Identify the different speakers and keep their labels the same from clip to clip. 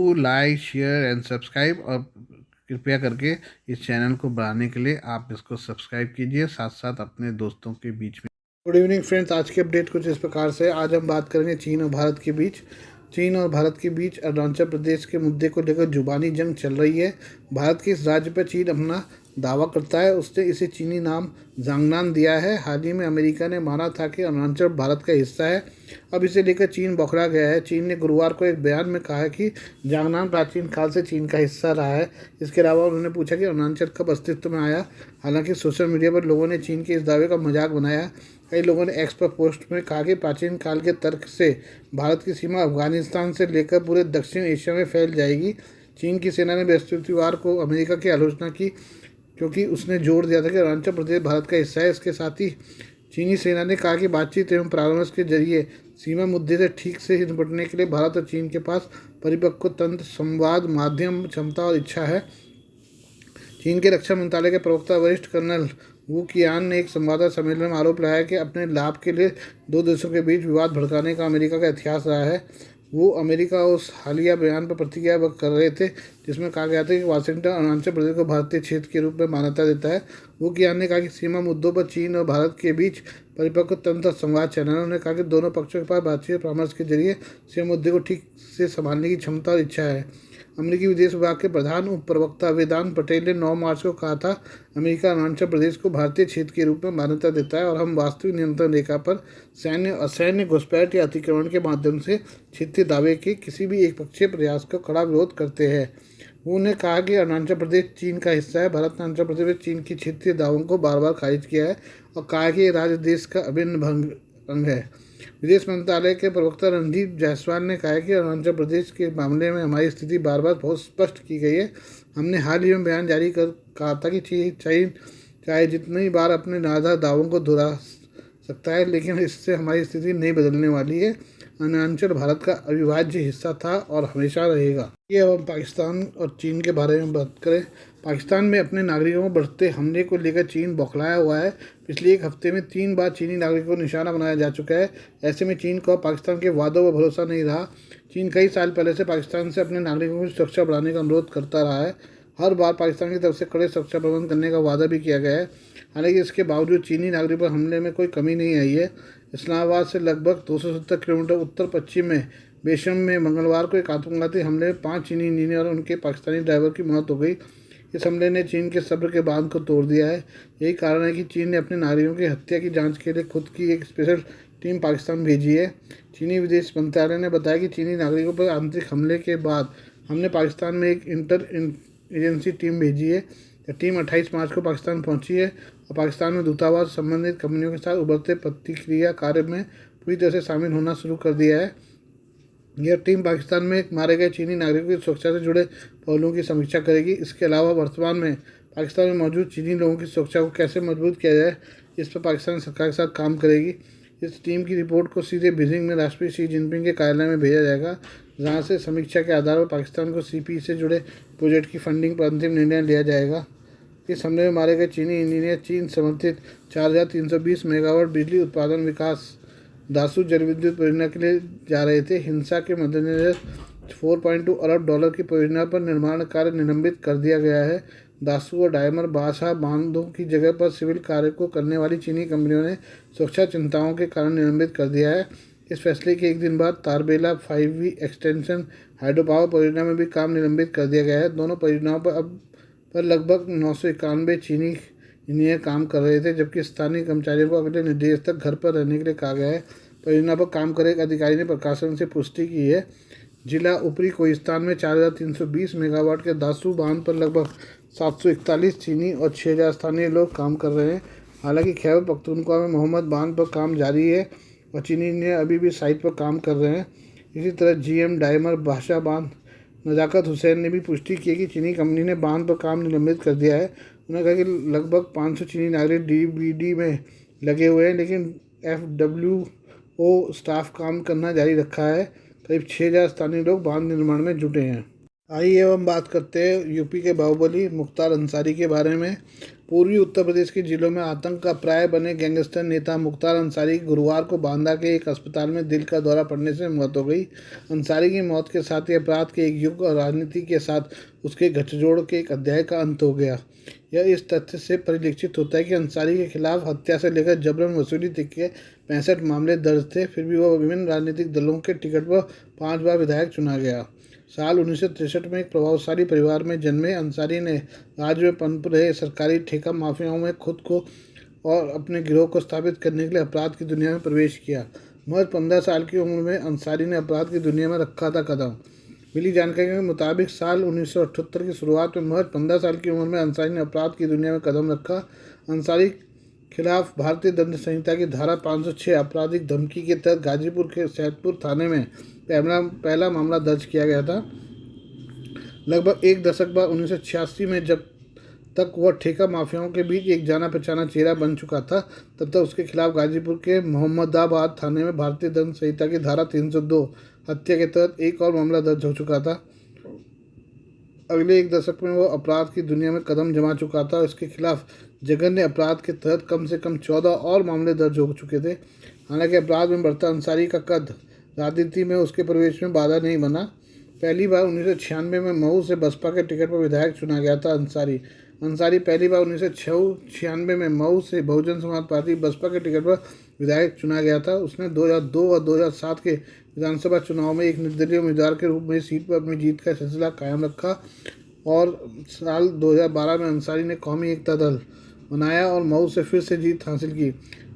Speaker 1: Do like share and subscribe, और कृपया करके इस चैनल को बढ़ाने के लिए आप इसको सब्सक्राइब कीजिए, साथ साथ अपने दोस्तों के बीच में। गुड इवनिंग फ्रेंड्स, आज की अपडेट कुछ इस प्रकार से। आज हम बात करेंगे चीन और भारत के बीच। चीन और भारत के बीच अरुणाचल प्रदेश के मुद्दे को लेकर जुबानी जंग चल रही है। भारत के इस राज्य पर चीन अपना दावा करता है। उसने इसे चीनी नाम जांगनान दिया है। हाल ही में अमेरिका ने माना था कि अरुणाचल भारत का हिस्सा है। अब इसे लेकर चीन बौखला गया है। चीन ने गुरुवार को एक बयान में कहा कि जांगनान प्राचीन काल से चीन का हिस्सा रहा है। इसके अलावा उन्होंने पूछा कि अरुणाचल कब अस्तित्व में आया। हालांकि सोशल मीडिया पर लोगों ने चीन के इस दावे का मजाक बनाया। कई लोगों ने एक्स पर पोस्ट में कहा कि प्राचीन काल के तर्क से भारत की सीमा अफगानिस्तान से लेकर पूरे दक्षिण एशिया में फैल जाएगी। चीन की सेना ने बृहस्पतिवार को अमेरिका की आलोचना की, क्योंकि उसने जोर दिया था कि अरुणाचल प्रदेश भारत का हिस्सा है। इसके साथ ही चीनी सेना ने कहा कि बातचीत एवं परामर्श के जरिए सीमा मुद्दे से ठीक से निपटने के लिए भारत और चीन के पास परिपक्व तंत्र, संवाद माध्यम, क्षमता और इच्छा है। चीन के रक्षा मंत्रालय के प्रवक्ता वरिष्ठ कर्नल वू कियान ने एक संवाददाता सम्मेलन में आरोप लगाया कि अपने लाभ के लिए दो देशों के बीच विवाद भड़काने का अमेरिका का इतिहास रहा है। वो अमेरिका उस हालिया बयान पर प्रतिक्रिया व्यक्त कर रहे थे जिसमें कहा गया था कि वाशिंगटन अरुणाचल प्रदेश को भारतीय क्षेत्र के रूप में मान्यता देता है। वो कियान ने कहा कि सीमा मुद्दों पर चीन और भारत के बीच परिपक्व तंत्र संवाद चैनल। उन्होंने कहा कि दोनों पक्षों के पास बातचीत परामर्श के जरिए सीमा मुद्दे को ठीक से संभालने की क्षमता और इच्छा है। अमेरिकी विदेश विभाग के प्रधान उप प्रवक्ता वेदांत पटेल ने 9 मार्च को कहा था, अमेरिका अरुणाचल प्रदेश को भारतीय क्षेत्र के रूप में मान्यता देता है और हम वास्तविक नियंत्रण रेखा पर सैन्य, असैन्य घुसपैठ या अतिक्रमण के माध्यम से क्षेत्रीय दावे के किसी भी एक पक्षीय प्रयास का कड़ा विरोध करते हैं। उन्होंने कहा कि अरुणाचल प्रदेश चीन का हिस्सा है। भारत ने अरुणाचल प्रदेश में चीन की क्षेत्रीय दावों को बार बार खारिज किया है और कहा कि ये राज्य देश का अभिन्न अंग है। विदेश मंत्रालय के प्रवक्ता रणदीप जायसवाल ने कहा कि अरुणाचल प्रदेश के मामले में हमारी स्थिति बार बार बहुत स्पष्ट की गई है। हमने हाल ही में बयान जारी कर कहा था कि चीन चाहे जितनी बार अपने नादार दावों को दोहरा सकता है, लेकिन इससे हमारी स्थिति नहीं बदलने वाली है। अरुणाचल भारत का अविभाज्य हिस्सा था और हमेशा रहेगा। ये अब हम पाकिस्तान और चीन के बारे में बात करें। पाकिस्तान में अपने नागरिकों को बढ़ते हमले को लेकर चीन बौखलाया हुआ है। पिछले एक हफ्ते में 3 बार चीनी नागरिकों को निशाना बनाया जा चुका है। ऐसे में चीन को पाकिस्तान के वादों पर भरोसा नहीं रहा। चीन कई साल पहले से पाकिस्तान से अपने नागरिकों की सुरक्षा बढ़ाने का अनुरोध करता रहा है। हर बार पाकिस्तान की तरफ से कड़े सुरक्षा प्रबंध करने का वादा भी किया गया है। हालांकि इसके बावजूद चीनी नागरिक पर हमले में कोई कमी नहीं आई है। इस्लामाबाद से लगभग 270 किलोमीटर उत्तर पश्चिम में बेशम में मंगलवार को एक आत्मघाती हमले में 5 चीनी इंजीनियर और उनके पाकिस्तानी ड्राइवर की मौत हो गई। इस हमले ने चीन के सब्र के बांध को तोड़ दिया है। यही कारण है कि चीन ने अपने नागरिकों की हत्या की जांच के लिए खुद की एक स्पेशल टीम पाकिस्तान भेजी है। चीनी विदेश मंत्रालय ने बताया कि चीनी नागरिकों पर आंतरिक हमले के बाद हमने पाकिस्तान में एक इंटर एजेंसी टीम भेजी है। टीम 28 मार्च को पाकिस्तान पहुंची है और पाकिस्तान में दूतावास संबंधित कंपनियों के साथ उभरते प्रतिक्रिया कार्य में पूरी तरह से शामिल होना शुरू कर दिया है। यह टीम पाकिस्तान में मारे गए चीनी नागरिकों की सुरक्षा से जुड़े पहलुओं की समीक्षा करेगी। इसके अलावा वर्तमान में पाकिस्तान में मौजूद चीनी लोगों की सुरक्षा को कैसे मजबूत किया जाए, इस पर पाकिस्तान सरकार के साथ काम करेगी। इस टीम की रिपोर्ट को सीधे बीजिंग में राष्ट्रपति शी जिनपिंग के कार्यालय में भेजा जाएगा, जहां से समीक्षा के आधार पर पाकिस्तान को CPE से जुड़े प्रोजेक्ट की फंडिंग पर अंतिम निर्णय लिया जाएगा। इस हमले में मारे गए चीनी इंजीनियर चीन समर्थित 4320 मेगावाट बिजली उत्पादन विकास दासू जलविद्युत परियोजना के लिए जा रहे थे। हिंसा के मद्देनजर 4.2 अरब डॉलर की परियोजना पर निर्माण कार्य निलंबित कर दिया गया है। दासू और डायमर बादशाह बांधों की जगह पर सिविल कार्य को करने वाली चीनी कंपनियों ने सुरक्षा चिंताओं के कारण निलंबित कर दिया है। इस फैसले के एक दिन बाद Tarbela 5V extension hydro power परियोजना में भी काम निलंबित कर दिया गया है। दोनों परियोजनाओं पर लगभग 991 चीनी इंजीनियर काम कर रहे थे, जबकि स्थानीय कर्मचारियों को अगले निर्देश तक घर पर रहने के लिए कहा गया है। परियोजना पर काम कर रहे एक अधिकारी ने प्रकाशन से पुष्टि की है। जिला ऊपरी कोहिस्तान में 4320 मेगावाट के दासू बांध पर लगभग 741 चीनी और 6000 स्थानीय लोग काम कर रहे हैं। हालांकि खैबर पख्तूनख्वा में मोहम्मद बांध पर काम जारी है और चीनी इंजीनियर अभी भी साइट पर काम कर रहे हैं। इसी तरह GM डायमर बादशाह बांध नजाकत हुसैन ने भी पुष्टि की कि चीनी कंपनी ने बांध पर काम निलंबित कर दिया है। उन्होंने कहा कि लगभग 500 चीनी नागरिक DBD में लगे हुए हैं, लेकिन FWO स्टाफ काम करना जारी रखा है। करीब 6000 स्थानीय लोग बांध निर्माण में जुटे हैं। आइए अब हम बात करते हैं यूपी के बाहुबली मुख्तार अंसारी के बारे में। पूर्वी उत्तर प्रदेश के जिलों में आतंक का प्राय बने गैंगस्टर नेता मुख्तार अंसारी की गुरुवार को बांदा के एक अस्पताल में दिल का दौरा पड़ने से मौत हो गई। अंसारी की मौत के साथ ही अपराध के एक युग और राजनीति के साथ उसके गठजोड़ के एक अध्याय का अंत हो गया। यह इस तथ्य से परिलक्षित होता है कि अंसारी के खिलाफ हत्या से लेकर जबरन वसूली तक के 65 मामले दर्ज थे, फिर भी वह विभिन्न राजनीतिक दलों के टिकट पर 5 बार विधायक चुना गया। साल 1963 में एक प्रभावशाली परिवार में जन्मे अंसारी ने राज्य में पनप रहे सरकारी ठेका माफियाओं में खुद को और अपने गिरोह को स्थापित करने के लिए अपराध की दुनिया में प्रवेश किया। महज 15 साल की उम्र में अंसारी ने अपराध की दुनिया में रखा था कदम। मिली जानकारी के मुताबिक साल 1978 की शुरुआत में महज 15 साल की उम्र में अंसारी ने अपराध की दुनिया में कदम रखा। अंसारी खिलाफ भारतीय दंड संहिता की धारा 506 आपराधिक धमकी के तहत गाजीपुर के सैदपुर थाने में पहला मामला दर्ज किया गया था। लगभग एक दशक बाद 1986 में जब तक वह ठेका माफियाओं के बीच एक जाना पहचाना चेहरा बन चुका था, तब तक उसके खिलाफ गाजीपुर के मोहम्मदाबाद थाने में भारतीय दंड संहिता की धारा 302 हत्या के तहत एक और मामला दर्ज हो चुका था। अगले एक दशक में वह अपराध की दुनिया में कदम जमा चुका था। इसके खिलाफ जघन्य अपराध के तहत कम से कम 14 और मामले दर्ज हो चुके थे। हालांकि अपराध में बढ़ता अंसारी का कद राजनीति में उसके प्रवेश में बाधा नहीं बना। पहली बार 1996 में मऊ से बसपा के टिकट पर विधायक चुना गया था। अंसारी पहली बार 1996 में मऊ से बहुजन समाज पार्टी बसपा के टिकट पर विधायक चुना गया था। उसने 2002 और 2007 के विधानसभा चुनाव में एक निर्दलीय उम्मीदवार के रूप में सीट पर अपनी जीत का सिलसिला कायम रखा और साल 2012 में अंसारी ने कौमी एकता दल बनाया और मऊ से फिर से जीत हासिल की।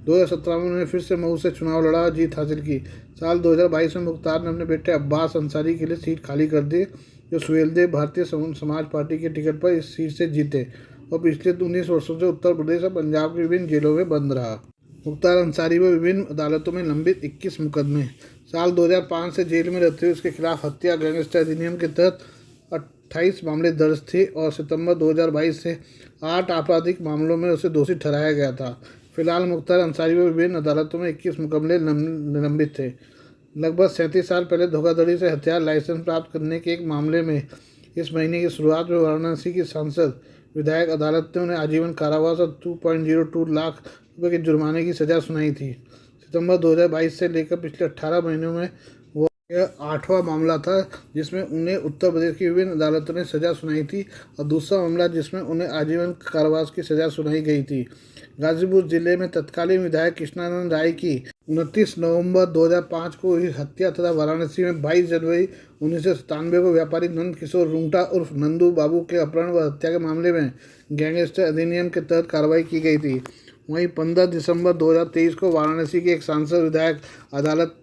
Speaker 1: 2017 में उन्होंने फिर से मऊ से चुनाव लड़ा और जीत हासिल की। साल 2022 में मुख्तार ने अपने बेटे अब्बास अंसारी के लिए सीट खाली कर दी, जो सुहेलदेव भारतीय समाज पार्टी के टिकट पर इस सीट से जीते और पिछले 19 वर्षों से उत्तर प्रदेश और पंजाब की विभिन्न जेलों में बंद रहा। मुख्तार अंसारी व विभिन्न अदालतों में लंबित 21 मुकदमे। साल 2005 से जेल में रहते हुए उसके खिलाफ हत्या गैंगस्टर अधिनियम के तहत 28 मामले दर्ज थे और सितंबर 2022 से 8 आपराधिक मामलों में उसे दोषी ठहराया गया था। फिलहाल मुख्तार अंसारी व विभिन्न अदालतों में 21 मुकदमे निलंबित थे। लगभग 37 साल पहले धोखाधड़ी से हथियार लाइसेंस प्राप्त करने के एक मामले में इस महीने की शुरुआत में वाराणसी की सांसद विधायक अदालत ने उन्हें आजीवन कारावास और 2.02 लाख रुपये के जुर्माने की सजा सुनाई थी। सितंबर 2022 से लेकर पिछले 18 महीनों में यह 8वां मामला था जिसमें उन्हें उत्तर प्रदेश की विभिन्न अदालतों ने सजा सुनाई थी और दूसरा मामला जिसमें उन्हें आजीवन कारावास की सजा सुनाई गई थी। गाजीपुर जिले में तत्कालीन विधायक कृष्णानंद राय की 29 नवंबर 2005 को हुई हत्या तथा वाराणसी में 22 जनवरी 1997 को व्यापारी नंद किशोर रुंगटा उर्फ नंदू बाबू के अपहरण व हत्या के मामले में गैंगस्टर अधिनियम के तहत कार्रवाई की गई थी। वहीं 15 दिसंबर 2023 को वाराणसी के एक सांसद विधायक अदालत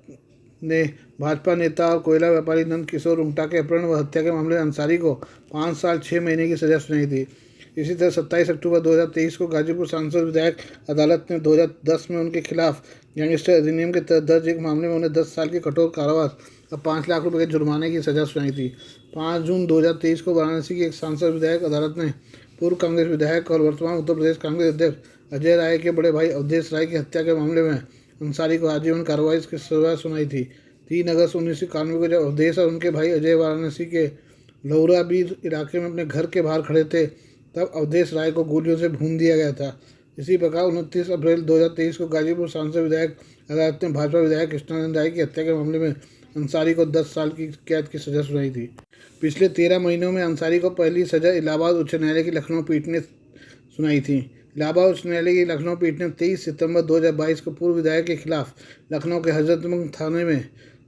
Speaker 1: ने भाजपा नेता और कोयला व्यापारी नंद किशोर रुंगटा के अपहरण व हत्या के मामले में अंसारी को 5 साल 6 महीने की सजा सुनाई थी। इसी तरह 27 अक्टूबर 2023 को गाजीपुर सांसद विधायक अदालत ने 2010 में उनके खिलाफ गैंगस्टर अधिनियम के तहत दर्ज एक मामले में उन्हें 10 साल के कठोर कारावास और 5 लाख रुपए के जुर्माने की सजा सुनाई थी। 5 जून 2023 को वाराणसी की एक सांसद विधायक अदालत ने पूर्व कांग्रेस विधायक और वर्तमान उत्तर प्रदेश कांग्रेस अध्यक्ष अजय राय के बड़े भाई अवधेश राय की हत्या के मामले में अंसारी को आजीवन कारावास की सजा सुनाई थी। 3 अगस्त 1991 को जब अवधेश और उनके भाई अजय वाराणसी के लौराबीर इलाके में अपने घर के बाहर खड़े थे, तब अवधेश राय को गोलियों से भून दिया गया था। इसी प्रकार 29 अप्रैल 2023 को गाजीपुर सांसद विधायक अदालत ने भाजपा विधायक कृष्णानंद राय की हत्या के मामले में अंसारी को 10 साल की कैद की सजा सुनाई थी। पिछले 13 महीनों में अंसारी को पहली सजा इलाहाबाद उच्च न्यायालय की लखनऊ पीठ ने सुनाई थी। इलाहाबाद उच्च न्यायालय की लखनऊ पीठ ने 23 सितंबर 2022 को पूर्व विधायक के खिलाफ लखनऊ के हजरतगंज थाने में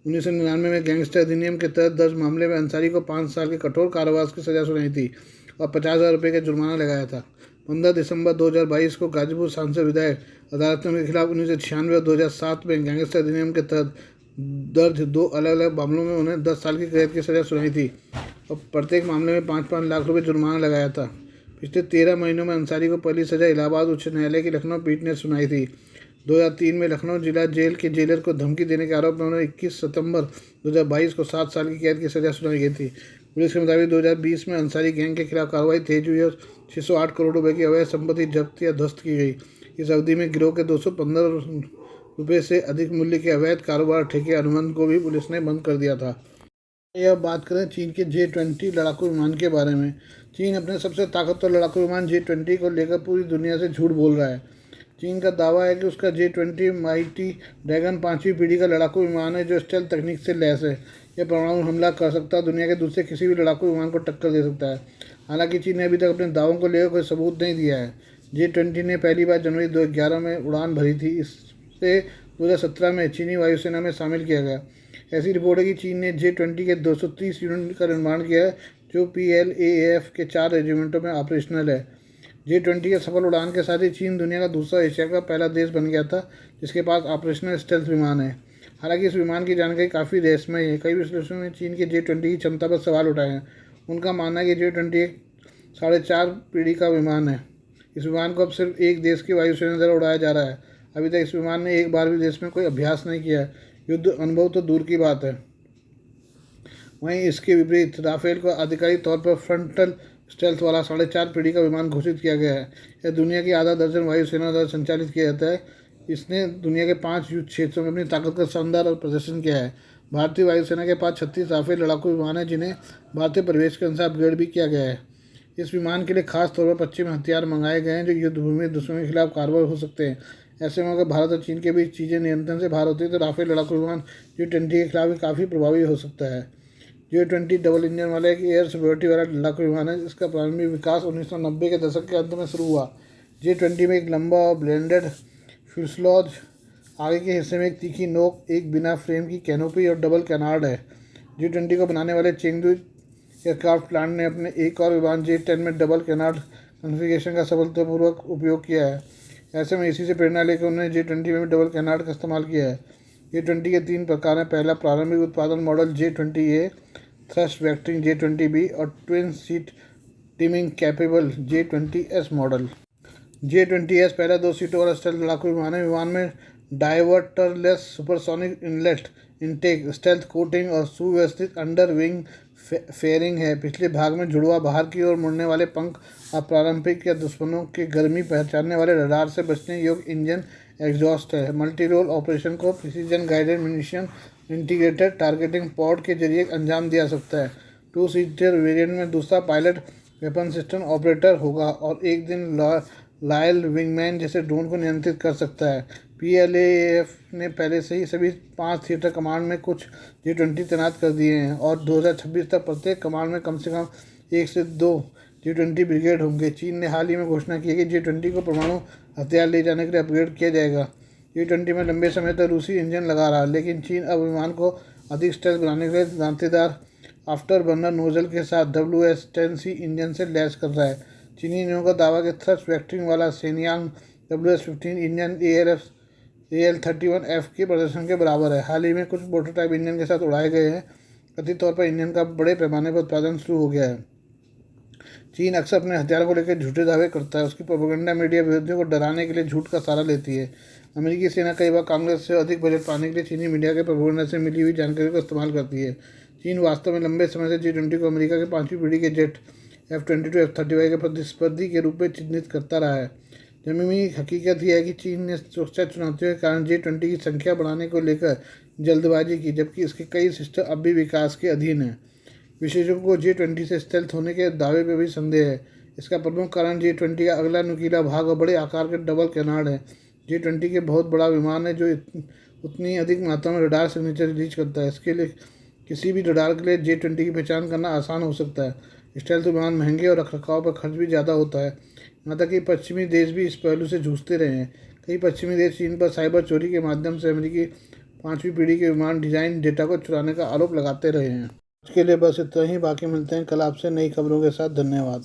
Speaker 1: 1999 में गैंगस्टर अधिनियम के तहत दर्ज मामले में अंसारी को 5 साल के कठोर कारावास की सजा सुनाई थी और 50,000 रुपये का जुर्माना लगाया था। 15 दिसंबर 2022 को गाजीपुर सांसद विधायक अदालत ने उनके खिलाफ 1996 और 2007 में गैंगस्टर अधिनियम के तहत दर्ज 2 अलग अलग मामलों में उन्हें 10 साल की कैद की सजा सुनाई थी और प्रत्येक मामले में 5-5 लाख रुपये जुर्माना लगाया था। पिछले 13 महीनों में अंसारी को पहली सजा इलाहाबाद उच्च न्यायालय की लखनऊ पीठ ने सुनाई थी। 2003 में लखनऊ जिला जेल के जेलर को धमकी देने के आरोप में उन्हें 21 सितंबर 2022 को 7 साल की कैद की सजा सुनाई गई थी। पुलिस के मुताबिक 2020 में अंसारी गैंग के खिलाफ कार्रवाई तेज हुई और 608 करोड़ रुपए की अवैध संपत्ति जब्त या ध्वस्त की गई। इस अवधि में गिरोह के 215 रुपये से अधिक मूल्य के अवैध कारोबार ठेके अनुबंध को भी पुलिस ने बंद कर दिया था। ये अब बात करें चीन के J-20 लड़ाकू विमान के बारे में। चीन अपने सबसे ताकतवर लड़ाकू विमान J-20 को लेकर पूरी दुनिया से झूठ बोल रहा है। चीन का दावा है कि उसका J-20 माइटी ड्रैगन 5वीं पीढ़ी का लड़ाकू विमान है जो स्टेल्थ तकनीक से लैस है। यह परमाणु हमला कर सकता है, दुनिया के दूसरे किसी भी लड़ाकू विमान को टक्कर दे सकता है। हालांकि चीन ने अभी तक अपने दावों को लेकर कोई सबूत नहीं दिया है। J-20 ने पहली बार जनवरी 2011 में उड़ान भरी थी। इससे 2017 में चीनी वायुसेना में शामिल किया गया। ऐसी रिपोर्ट है कि चीन ने J-20 के 230 यूनिट का निर्माण किया है जो PLAAF के 4 रेजिमेंटों में ऑपरेशनल है। J-20 के सफल उड़ान के साथ ही चीन दुनिया का दूसरा एशिया का पहला देश बन गया था जिसके पास ऑपरेशनल स्टेल्थ विमान है। हालांकि इस विमान की जानकारी काफ़ी रहस्यमय है। कई विश्लेषकों ने चीन के J-20 की क्षमता पर सवाल उठाए हैं। उनका मानना है कि J-20 एक 4.5 पीढ़ी का विमान है। इस विमान को अब सिर्फ एक देश की वायुसेना द्वारा उड़ाया जा रहा है। अभी तक इस विमान ने एक बार भी देश में कोई अभ्यास नहीं किया है। युद्ध अनुभव तो दूर की बात है। वहीं इसके विपरीत राफेल को आधिकारिक तौर पर फ्रंटल स्टेल्थ वाला 4.5 पीढ़ी का विमान घोषित किया गया है। यह दुनिया की आधा दर्जन वायुसेना द्वारा संचालित किया जाता है। इसने दुनिया के 5 युद्ध क्षेत्रों में अपनी ताकत का शानदार और प्रदर्शन किया है। भारतीय वायुसेना के पास 36 राफेल लड़ाकू विमान हैं जिन्हें भारतीय परिवेश के अनुसार अपग्रेड भी किया गया है। इस विमान के लिए खास तौर पर पश्चिमी हथियार मंगाए गए हैं जो युद्ध भूमि में दुश्मन के खिलाफ कारगर हो सकते हैं। ऐसे में अगर भारत और चीन के बीच चीज़ें नियंत्रण से बाहर होती है तो राफेल लड़ाकू विमान J-20 के खिलाफ भी काफ़ी प्रभावी हो सकता है। J-20 डबल इंजन वाला एक एयर सिक्योरिटी वाला लड़ाकू विमान है जिसका प्रारंभिक विकास 1990 के दशक के अंत में शुरू हुआ। J-20 में एक लंबा और ब्लेंडेड फ्यूसलॉज, आगे के हिस्से में एक तीखी नोक, एक बिना फ्रेम की कैनोपी और डबल कैनार्ड है। J-20 को बनाने वाले चेंगडू एयरक्राफ्ट प्लांट ने अपने एक और विमान J-10 में डबल कैनार्ड कॉन्फ़िगरेशन का सफलतापूर्वक उपयोग किया है। ऐसे में इसी से प्रेरणा लेकर उन्होंने J-20 में भी डबल कैनार्ड का इस्तेमाल किया है। J-20 के 3 प्रकार हैं। पहला प्रारंभिक उत्पादन model J-20A, thrust vectoring J-20B और twin seat teeming capable J-20S model. J-20S पहला 2 सीटों वाला स्टेल्थ लड़ाकू विमान है। विमान में diverterless supersonic inlet intake, stealth coating और सुव्यवस्थित अंडर विंग फेयरिंग है। पिछले भाग में जुड़वा बाहर की ओर मुड़ने वाले पंख और पारंपरिक या दुश्मनों के गर्मी पहचानने वाले रडार से बचने योग्य इंजन एग्जॉस्ट है। मल्टी रोल ऑपरेशन को precision guided munition integrated targeting pod के जरिए अंजाम दिया सकता है। 2 सीटर वेरिएंट में दूसरा पायलट वेपन सिस्टम ऑपरेटर होगा और एक दिन लॉयल विंगमैन जैसे ड्रोन को नियंत्रित कर सकता है। PLAAF ने पहले से ही सभी 5 थिएटर कमांड में कुछ J-20 तैनात कर दिए हैं और 2026 तक प्रत्येक कमांड में कम से कम 1 से 2 J-20 ब्रिगेड होंगे। चीन ने हाल ही में घोषणा की है कि J-20 को परमाणु हथियार ले जाने के लिए अपग्रेड किया जाएगा। J-20 में लंबे समय तक रूसी इंजन लगा रहा, लेकिन चीन अब विमान को अधिक स्टेल्थ बनाने के लिए दांतेदार आफ्टर बर्नर नोजल के साथ WS-10C इंजन से लैस कर रहा है। चीनी नियों का दावा कि थ्रस्ट वेक्टरिंग वाला सेनियांग WS-15 इंजन AL-31F के प्रदर्शन के बराबर है। हाल ही में कुछ प्रोटोटाइप इंजन के साथ उड़ाए गए हैं। कथित तौर पर इंजन का बड़े पैमाने पर उत्पादन शुरू हो गया है। चीन अक्सर अपने हथियारों को लेकर झूठे दावे करता है। उसकी प्रोपेगेंडा मीडिया विरोधियों को डराने के लिए झूठ का सहारा लेती है। अमेरिकी सेना कई बार कांग्रेस से अधिक बजट पाने के लिए चीनी मीडिया के प्रोपेगेंडा से मिली हुई जानकारी का इस्तेमाल करती है। चीन वास्तव में लंबे समय से J-20 को अमेरिका के 5वीं पीढ़ी के जेट F-22, F-35 के प्रतिस्पर्धी के रूप में चिन्हित करता रहा है। ज़मीनी हकीकत यह है कि चीन ने सुरक्षा चुनौतियों के कारण J-20 की संख्या बढ़ाने को लेकर जल्दबाजी की, जबकि इसके कई सिस्टम अब भी विकास के अधीन हैं। विशेषज्ञों को J-20 से स्टेल्थ होने के दावे पर भी संदेह है। इसका प्रमुख कारण J-20 का अगला नुकीला भाग और बड़े आकार के डबल कैनार्ड है। J-20 के बहुत बड़ा विमान है जो उतनी अधिक मात्रा में रडार सिग्नेचर रिलीज करता है। इसके लिए किसी भी रडार के लिए J-20 की पहचान करना आसान हो सकता है। स्टेल्थ विमान महंगे और रखरखाव पर खर्च भी ज़्यादा होता है। यहाँ तक कि पश्चिमी देश भी इस पहलू से जूझते रहे हैं। कई पश्चिमी देश चीन पर साइबर चोरी के माध्यम से अमेरिकी 5वीं पीढ़ी के विमान डिजाइन डेटा को चुराने का आरोप लगाते रहे हैं। इसके लिए बस इतना ही। बाकी मिलते हैं कल आपसे नई खबरों के साथ। धन्यवाद।